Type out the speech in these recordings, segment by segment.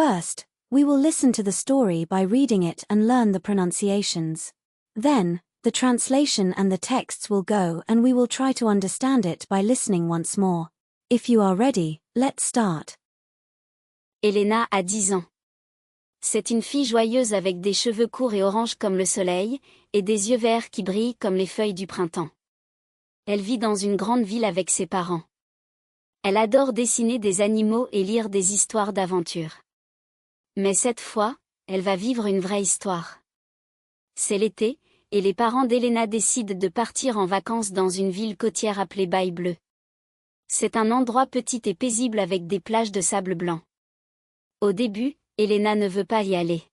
First, we will listen to the story by reading it and learn the pronunciations. Then, the translation and the texts will go and we will try to understand it by listening once more. If you are ready, let's start. Elena a 10 ans. C'est une fille joyeuse avec des cheveux courts et orange comme le soleil, et des yeux verts qui brillent comme les feuilles du printemps. Elle vit dans une grande ville avec ses parents. Elle adore dessiner des animaux et lire des histoires d'aventure. Mais cette fois, elle va vivre une vraie histoire. C'est l'été, et les parents d'Elena décident de partir en vacances dans une ville côtière appelée Baie Bleue. C'est un endroit petit et paisible avec des plages de sable blanc. Au début, Elena ne veut pas y aller.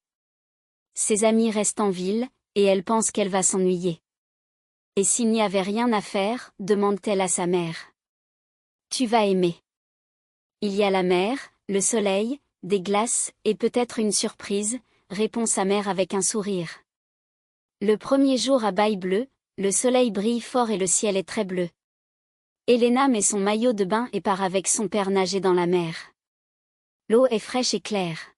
Ses amis restent en ville, et elle pense qu'elle va s'ennuyer. Et s'il n'y avait rien à faire, demande-t-elle à sa mère. Tu vas aimer. Il y a la mer, le soleil, des glaces, et peut-être une surprise, répond sa mère avec un sourire. Le premier jour à Baie Bleue, le soleil brille fort et le ciel est très bleu. Elena met son maillot de bain et part avec son père nager dans la mer. L'eau est fraîche et claire.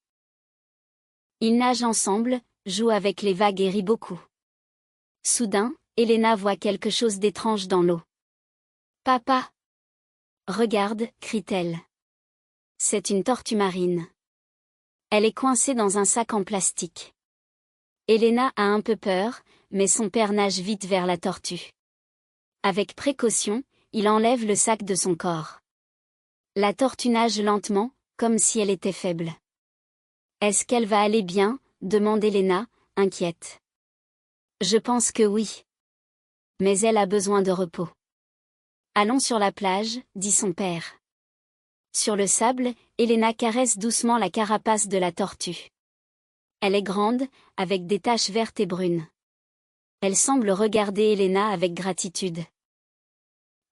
Ils nagent ensemble, jouent avec les vagues et rient beaucoup. Soudain, Elena voit quelque chose d'étrange dans l'eau. « Papa !» « Regarde !» crie-t-elle. C'est une tortue marine. Elle est coincée dans un sac en plastique. Elena a un peu peur, mais son père nage vite vers la tortue. Avec précaution, il enlève le sac de son corps. La tortue nage lentement, comme si elle était faible. Est-ce qu'elle va aller bien ? Demande Elena, inquiète. Je pense que oui. Mais elle a besoin de repos. Allons sur la plage, dit son père. Sur le sable, Elena caresse doucement la carapace de la tortue. Elle est grande, avec des taches vertes et brunes. Elle semble regarder Elena avec gratitude.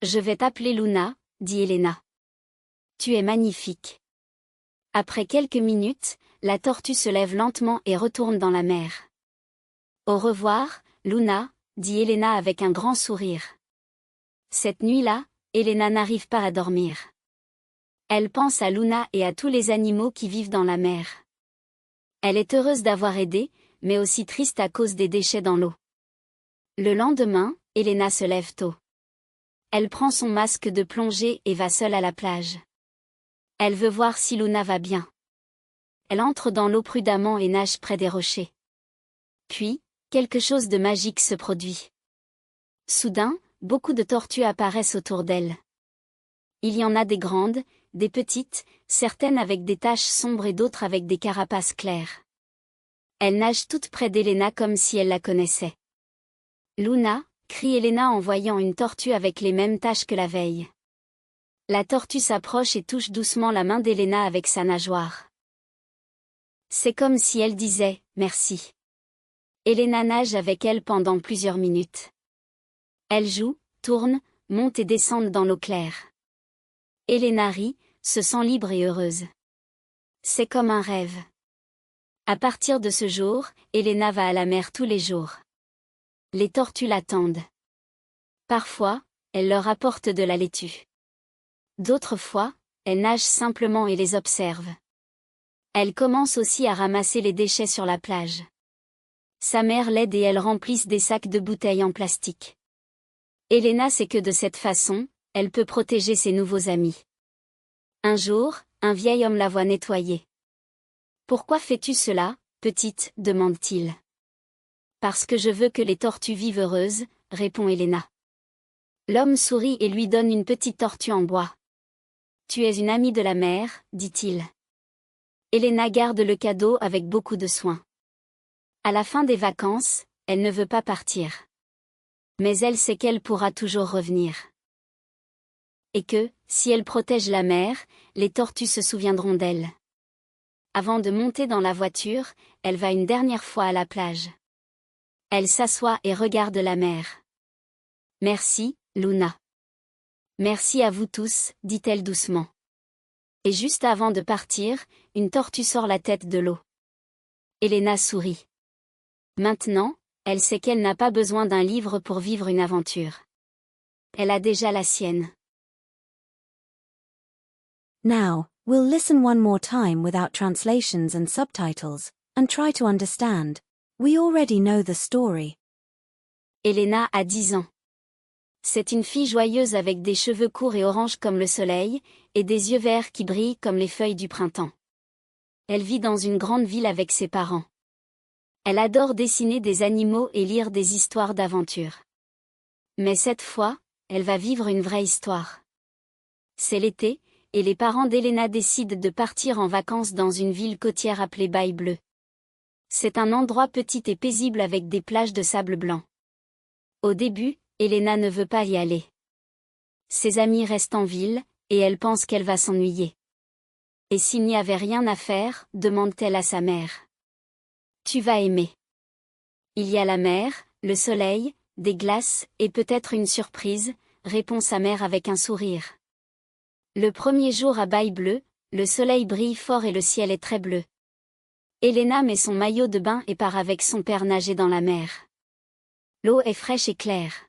Je vais t'appeler Luna, dit Elena. Tu es magnifique. Après quelques minutes, la tortue se lève lentement et retourne dans la mer. Au revoir, Luna, dit Elena avec un grand sourire. Cette nuit-là, Elena n'arrive pas à dormir. Elle pense à Luna et à tous les animaux qui vivent dans la mer. Elle est heureuse d'avoir aidé, mais aussi triste à cause des déchets dans l'eau. Le lendemain, Elena se lève tôt. Elle prend son masque de plongée et va seule à la plage. Elle veut voir si Luna va bien. Elle entre dans l'eau prudemment et nage près des rochers. Puis, quelque chose de magique se produit. Soudain, beaucoup de tortues apparaissent autour d'elle. Il y en a des grandes, des petites, certaines avec des taches sombres et d'autres avec des carapaces claires. Elles nagent toutes près d'Elena comme si elle la connaissait. Luna, crie Elena en voyant une tortue avec les mêmes taches que la veille. La tortue s'approche et touche doucement la main d'Elena avec sa nageoire. C'est comme si elle disait « merci ». Elena nage avec elle pendant plusieurs minutes. Elle joue, tourne, monte et descend dans l'eau claire. Elena rit, se sent libre et heureuse. C'est comme un rêve. À partir de ce jour, Elena va à la mer tous les jours. Les tortues l'attendent. Parfois, elle leur apporte de la laitue. D'autres fois, elle nage simplement et les observe. Elle commence aussi à ramasser les déchets sur la plage. Sa mère l'aide et elle remplissent des sacs de bouteilles en plastique. Elena sait que de cette façon, elle peut protéger ses nouveaux amis. Un jour, un vieil homme la voit nettoyer. « Pourquoi fais-tu cela, petite ?» demande-t-il. « Parce que je veux que les tortues vivent heureuses », répond Elena. L'homme sourit et lui donne une petite tortue en bois. « Tu es une amie de la mer », dit-il. Elena garde le cadeau avec beaucoup de soin. À la fin des vacances, elle ne veut pas partir. Mais elle sait qu'elle pourra toujours revenir. Et que, si elle protège la mer, les tortues se souviendront d'elle. Avant de monter dans la voiture, elle va une dernière fois à la plage. Elle s'assoit et regarde la mer. « Merci, Luna. »« Merci à vous tous, dit-elle doucement. Et juste avant de partir, une tortue sort la tête de l'eau. Elena sourit. Maintenant, elle sait qu'elle n'a pas besoin d'un livre pour vivre une aventure. Elle a déjà la sienne. Now, We'll listen one more time without translations and subtitles, and try to understand. We already know the story. Elena a 10 ans. C'est une fille joyeuse avec des cheveux courts et orange comme le soleil, et des yeux verts qui brillent comme les feuilles du printemps. Elle vit dans une grande ville avec ses parents. Elle adore dessiner des animaux et lire des histoires d'aventure. Mais cette fois, elle va vivre une vraie histoire. C'est l'été, et les parents d'Elena décident de partir en vacances dans une ville côtière appelée Baie Bleue. C'est un endroit petit et paisible avec des plages de sable blanc. Au début, Elena ne veut pas y aller. Ses amis restent en ville, et elle pense qu'elle va s'ennuyer. Et s'il n'y avait rien à faire, demande-t-elle à sa mère. Tu vas aimer. Il y a la mer, le soleil, des glaces, et peut-être une surprise, répond sa mère avec un sourire. Le premier jour à Baie Bleue, le soleil brille fort et le ciel est très bleu. Elena met son maillot de bain et part avec son père nager dans la mer. L'eau est fraîche et claire.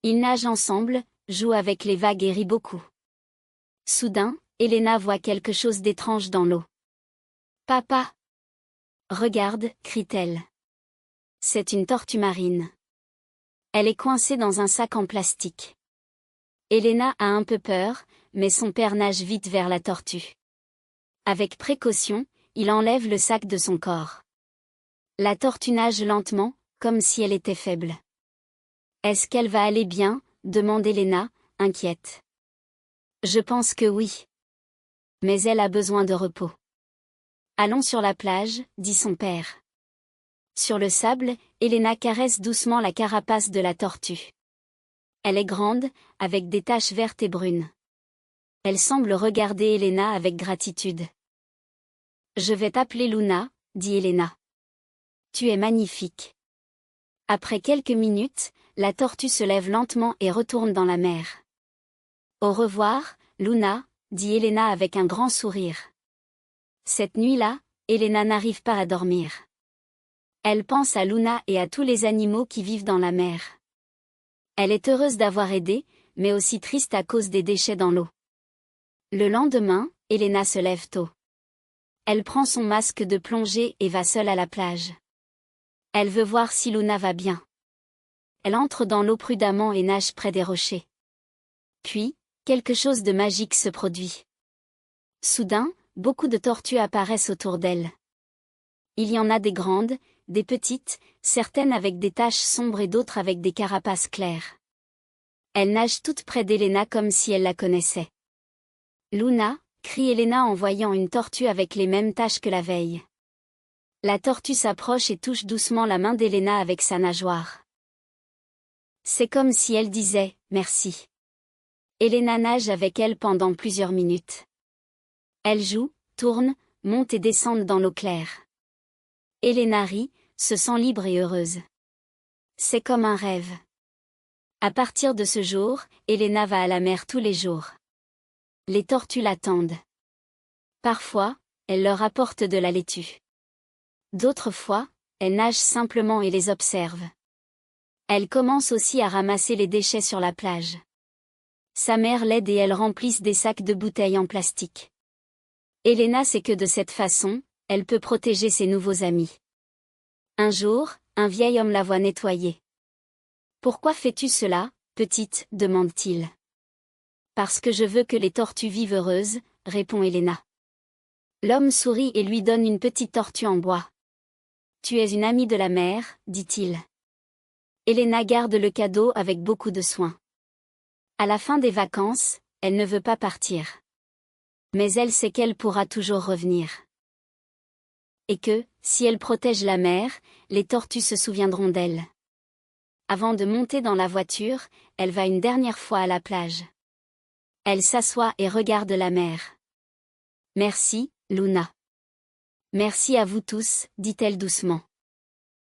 Ils nagent ensemble, jouent avec les vagues et rient beaucoup. Soudain, Elena voit quelque chose d'étrange dans l'eau. « Papa !» « Regarde !» crie-t-elle. C'est une tortue marine. Elle est coincée dans un sac en plastique. Elena a un peu peur, mais son père nage vite vers la tortue. Avec précaution, il enlève le sac de son corps. La tortue nage lentement, comme si elle était faible. « Est-ce qu'elle va aller bien ?» demande Elena, inquiète. « Je pense que oui. Mais elle a besoin de repos. »« Allons sur la plage, » dit son père. Sur le sable, Elena caresse doucement la carapace de la tortue. Elle est grande, avec des taches vertes et brunes. Elle semble regarder Elena avec gratitude. « Je vais t'appeler Luna, » dit Elena. « Tu es magnifique. » Après quelques minutes, la tortue se lève lentement et retourne dans la mer. « Au revoir, Luna », dit Elena avec un grand sourire. Cette nuit-là, Elena n'arrive pas à dormir. Elle pense à Luna et à tous les animaux qui vivent dans la mer. Elle est heureuse d'avoir aidé, mais aussi triste à cause des déchets dans l'eau. Le lendemain, Elena se lève tôt. Elle prend son masque de plongée et va seule à la plage. Elle veut voir si Luna va bien. Elle entre dans l'eau prudemment et nage près des rochers. Puis, quelque chose de magique se produit. Soudain, beaucoup de tortues apparaissent autour d'elle. Il y en a des grandes, des petites, certaines avec des taches sombres et d'autres avec des carapaces claires. Elles nagent toutes près d'Elena comme si elles la connaissaient. « Luna !» crie Elena en voyant une tortue avec les mêmes taches que la veille. La tortue s'approche et touche doucement la main d'Elena avec sa nageoire. C'est comme si elle disait « merci ». Elena nage avec elle pendant plusieurs minutes. Elles jouent, tournent, montent et descendent dans l'eau claire. Elena rit, se sent libre et heureuse. C'est comme un rêve. À partir de ce jour, Elena va à la mer tous les jours. Les tortues l'attendent. Parfois, elle leur apporte de la laitue. D'autres fois, elle nage simplement et les observe. Elle commence aussi à ramasser les déchets sur la plage. Sa mère l'aide et elles remplissent des sacs de bouteilles en plastique. Elena sait que de cette façon, elle peut protéger ses nouveaux amis. Un jour, un vieil homme la voit nettoyer. « Pourquoi fais-tu cela, petite ?» demande-t-il. « Parce que je veux que les tortues vivent heureuses », répond Elena. L'homme sourit et lui donne une petite tortue en bois. « Tu es une amie de la mer », dit-il. Elena garde le cadeau avec beaucoup de soin. À la fin des vacances, elle ne veut pas partir. Mais elle sait qu'elle pourra toujours revenir. Et que, si elle protège la mer, les tortues se souviendront d'elle. Avant de monter dans la voiture, elle va une dernière fois à la plage. Elle s'assoit et regarde la mer. « Merci, Luna. »« Merci à vous tous, » dit-elle doucement.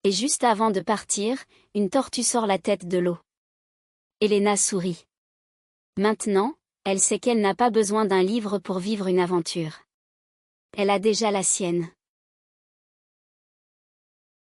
Et juste avant de partir, une tortue sort la tête de l'eau. Elena sourit. Maintenant, elle sait qu'elle n'a pas besoin d'un livre pour vivre une aventure. Elle a déjà la sienne.